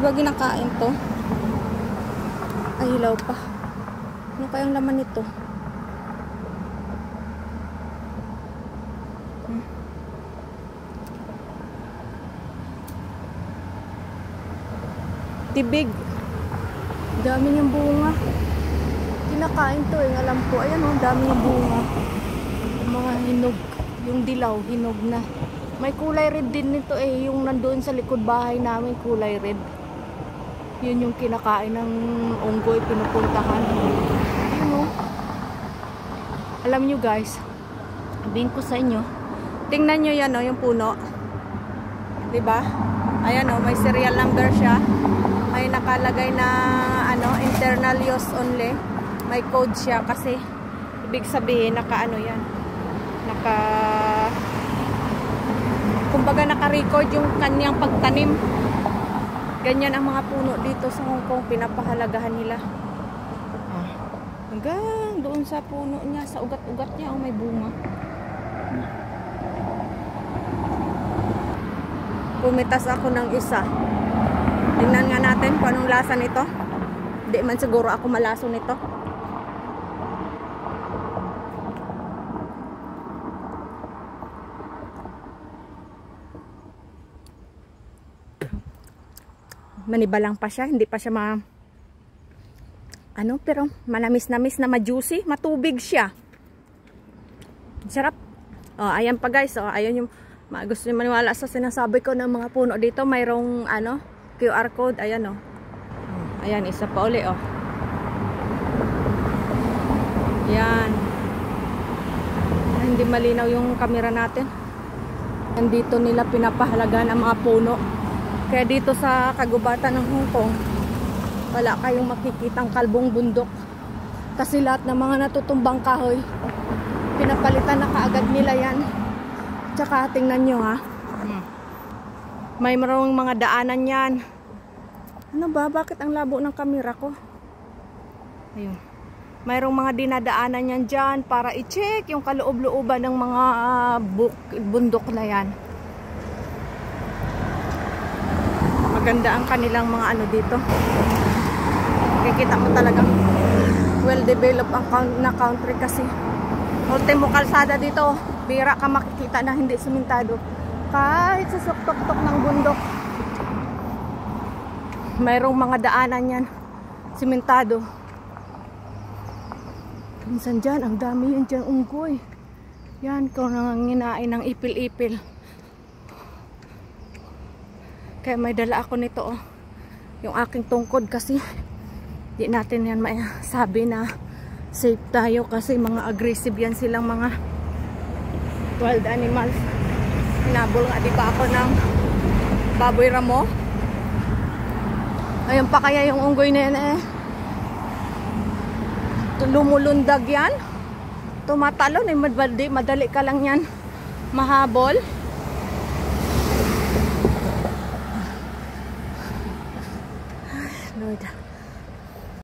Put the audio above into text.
ba ginakain to? Ay, hilaw pa. Ano kayang laman nito? Tibig. Dami niyang bunga. Kinakain to eh. Alam ko. Ayan oh, dami niyang bunga. Mga hinog. Yung dilaw, hinog na. May kulay red din nito eh. Yung nandoon sa likod bahay namin, kulay red. Yun yung kinakain ng unggoy, pinupuntahan. Yun oh. Alam nyo guys, sabihin ko sa inyo, tingnan nyo yan oh, yung puno. Diba? Ayan oh, may serial number siya. May nakalagay na ano, internal use only. May code siya kasi ibig sabihin naka ano yan. Kumbaga naka-record yung kanyang pagtanim. Ganyan ang mga puno dito sa Hong Kong, pinapahalagahan nila. Hanggang doon sa puno niya, sa ugat-ugat niya, oh, may bunga. Pumitas ako ng isa. Tingnan nga natin kung anong lasa nito. Hindi man siguro ako malaso nito. Manibalang pa siya, hindi pa siya pero manamis-namis na ma-juicy, matubig siya. Sarap. Oh, ayan pa guys, oh, ayan yung gusto niyo maniwala sa sinasabi ko ng mga puno dito, mayroong QR code, ayan oh. Ayan, isa pa uli oh. Yan. Hindi malinaw yung camera natin. Nandito nila pinapahalagaan ang mga puno. Kaya dito sa kagubatan ng Hong Kong, wala kayong makikitang kalbong bundok. Kasi lahat ng mga natutumbang kahoy, pinapalitan na kaagad nila yan. Tsaka tingnan nyo ha. May marong mga daanan yan. Ano ba? Bakit ang labo ng kamera ko? Ayun. Mayroong mga dinadaanan yan dyan para i-check yung kaloob-looban ng mga bundok na yan. Maganda ang kanilang mga dito. Kikita mo talagang well-developed na country kasi. Ultimo kalsada dito, bira ka makikita na hindi simintado. Kahit sa suktok-tok ng bundok, mayroong mga daanan yan, simintado. Minsan dyan, ang dami yan dyan unggoy. Yan, kung nanganginain ng ipil-ipil. Kaya may dala ako nito oh. Yung aking tungkod kasi di natin yan masabi na safe tayo kasi mga aggressive yan silang mga wild animals. Hinabol nga diba ako ng baboy ramo. Ayun pa kaya yung unggoy na yan eh. Lumulundag yan. Tumatalon eh. Madali ka lang yan mahabol. Lord.